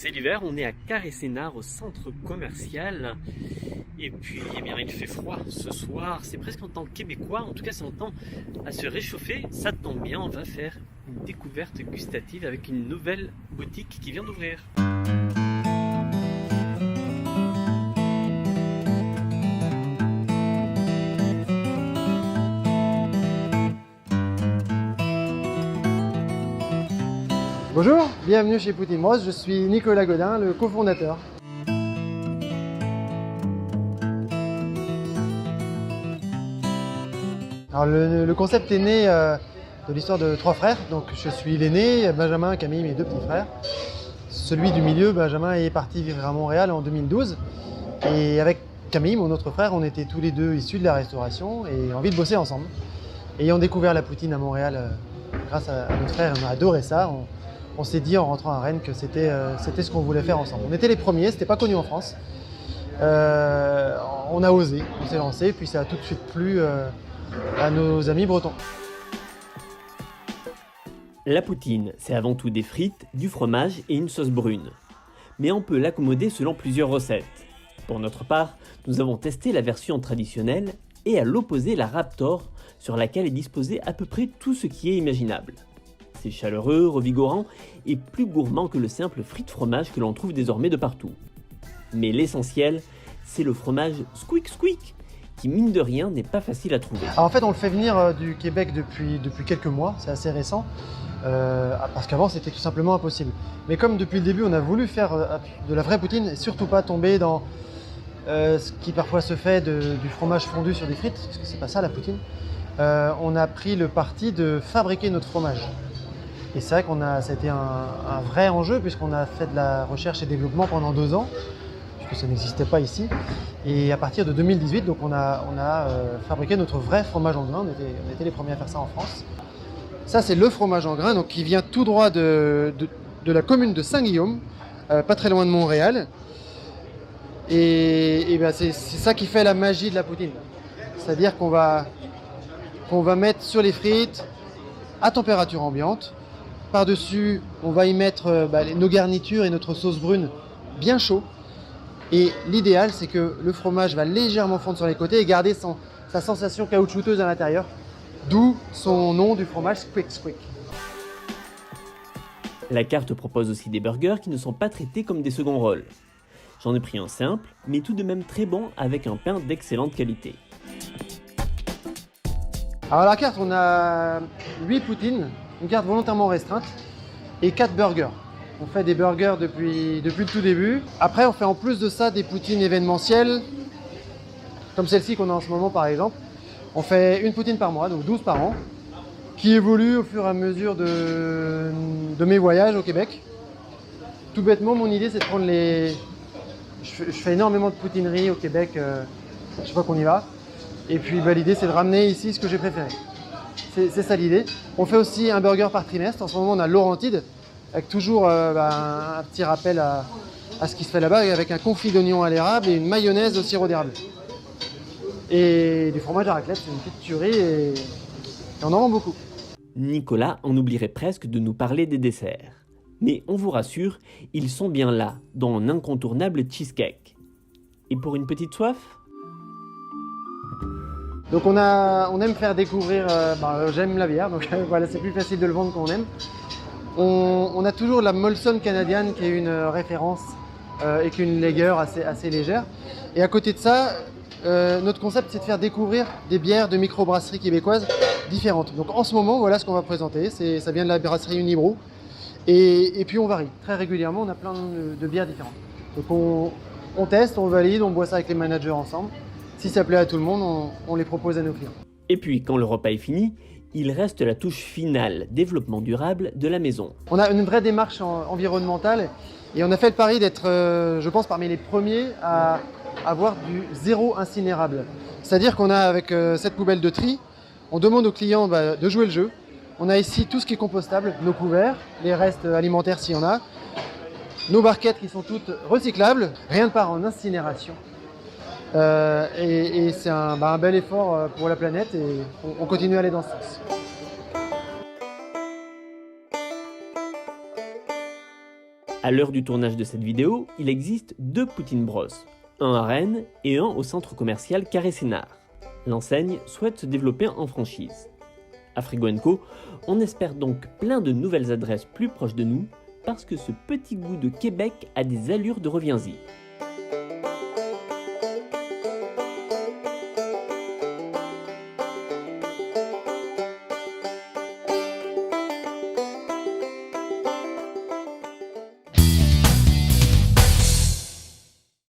C'est l'hiver, on est à Carré-Sénard au centre commercial. Et puis, eh bien, il fait froid ce soir. C'est presque en temps québécois. En tout cas, c'est en temps à se réchauffer. Ça tombe bien, on va faire une découverte gustative avec une nouvelle boutique qui vient d'ouvrir. Bonjour, bienvenue chez Poutine Bros, je suis Nicolas Godin, le cofondateur. Alors le concept est né de l'histoire de trois frères, donc je suis l'aîné, Benjamin, Camille, mes deux petits frères. Celui du milieu, Benjamin, est parti vivre à Montréal en 2012 et avec Camille, mon autre frère, on était tous les deux issus de la restauration et envie de bosser ensemble. Ayant découvert la poutine à Montréal grâce à notre frère, on a adoré ça. On s'est dit en rentrant à Rennes que c'était ce qu'on voulait faire ensemble. On était les premiers, c'était pas connu en France. On a osé, on s'est lancé, puis ça a tout de suite plu à nos amis bretons. La poutine, c'est avant tout des frites, du fromage et une sauce brune. Mais on peut l'accommoder selon plusieurs recettes. Pour notre part, nous avons testé la version traditionnelle et à l'opposé la Raptor, sur laquelle est disposé à peu près tout ce qui est imaginable. C'est chaleureux, revigorant et plus gourmand que le simple frite fromage que l'on trouve désormais de partout. Mais l'essentiel, c'est le fromage squeak squeak, qui mine de rien n'est pas facile à trouver. Alors en fait, on le fait venir du Québec depuis quelques mois, c'est assez récent, parce qu'avant c'était tout simplement impossible. Mais comme depuis le début on a voulu faire de la vraie poutine et surtout pas tomber dans ce qui parfois se fait du fromage fondu sur des frites, parce que c'est pas ça la poutine, on a pris le parti de fabriquer notre fromage. Et c'est vrai ça a été un vrai enjeu puisqu'on a fait de la recherche et développement pendant 2 ans, puisque ça n'existait pas ici. Et à partir de 2018, donc on a fabriqué notre vrai fromage en grains. On était les premiers à faire ça en France. Ça, c'est le fromage en grains, donc qui vient tout droit de la commune de Saint-Guillaume, pas très loin de Montréal. Et ben c'est ça qui fait la magie de la poutine. C'est-à-dire qu'on va mettre sur les frites à température ambiante. Par-dessus, on va y mettre nos garnitures et notre sauce brune bien chaud. Et l'idéal, c'est que le fromage va légèrement fondre sur les côtés et garder sa sensation caoutchouteuse à l'intérieur. D'où son nom du fromage Squeak Squeak. La carte propose aussi des burgers qui ne sont pas traités comme des second rôles. J'en ai pris un simple, mais tout de même très bon avec un pain d'excellente qualité. Alors à la carte, on a 8 poutines, une carte volontairement restreinte, et 4 burgers. On fait des burgers depuis le tout début. Après, on fait en plus de ça des poutines événementielles, comme celle-ci qu'on a en ce moment par exemple. On fait une poutine par mois, donc 12 par an, qui évolue au fur et à mesure de mes voyages au Québec. Tout bêtement, mon idée, c'est de prendre les... Je fais énormément de poutinerie au Québec chaque fois qu'on y va. Et puis l'idée, c'est de ramener ici ce que j'ai préféré. C'est ça l'idée. On fait aussi un burger par trimestre. En ce moment, on a Laurentide, avec toujours un petit rappel à ce qui se fait là-bas, avec un confit d'oignon à l'érable et une mayonnaise au sirop d'érable. Et du fromage à raclette, c'est une petite tuerie et on en vend beaucoup. Nicolas en oublierait presque de nous parler des desserts. Mais on vous rassure, ils sont bien là, dans un incontournable cheesecake. Et pour une petite soif ? Donc on aime faire découvrir, j'aime la bière, donc voilà, c'est plus facile de le vendre qu'on aime. On a toujours la Molson canadienne qui est une référence et qui est une lager assez légère. Et à côté de ça, notre concept c'est de faire découvrir des bières de microbrasseries québécoises différentes. Donc en ce moment, voilà ce qu'on va présenter, ça vient de la brasserie Unibrou. Et puis on varie, très régulièrement on a plein de bières différentes. Donc on teste, on valide, on boit ça avec les managers ensemble. Si ça plaît à tout le monde, on les propose à nos clients. Et puis, quand le repas est fini, il reste la touche finale, développement durable de la maison. On a une vraie démarche environnementale et on a fait le pari d'être, je pense, parmi les premiers à avoir du zéro incinérable. C'est-à-dire qu'on a, avec cette poubelle de tri, on demande aux clients de jouer le jeu. On a ici tout ce qui est compostable, nos couverts, les restes alimentaires s'il y en a, nos barquettes qui sont toutes recyclables, rien ne part en incinération. Et c'est un bel effort pour la planète et on continue à aller dans ce sens. À l'heure du tournage de cette vidéo, il existe 2 Poutine Bros, un à Rennes et un au centre commercial Carré Sénart. L'enseigne souhaite se développer en franchise. À Frigo & Co, on espère donc plein de nouvelles adresses plus proches de nous parce que ce petit goût de Québec a des allures de reviens-y.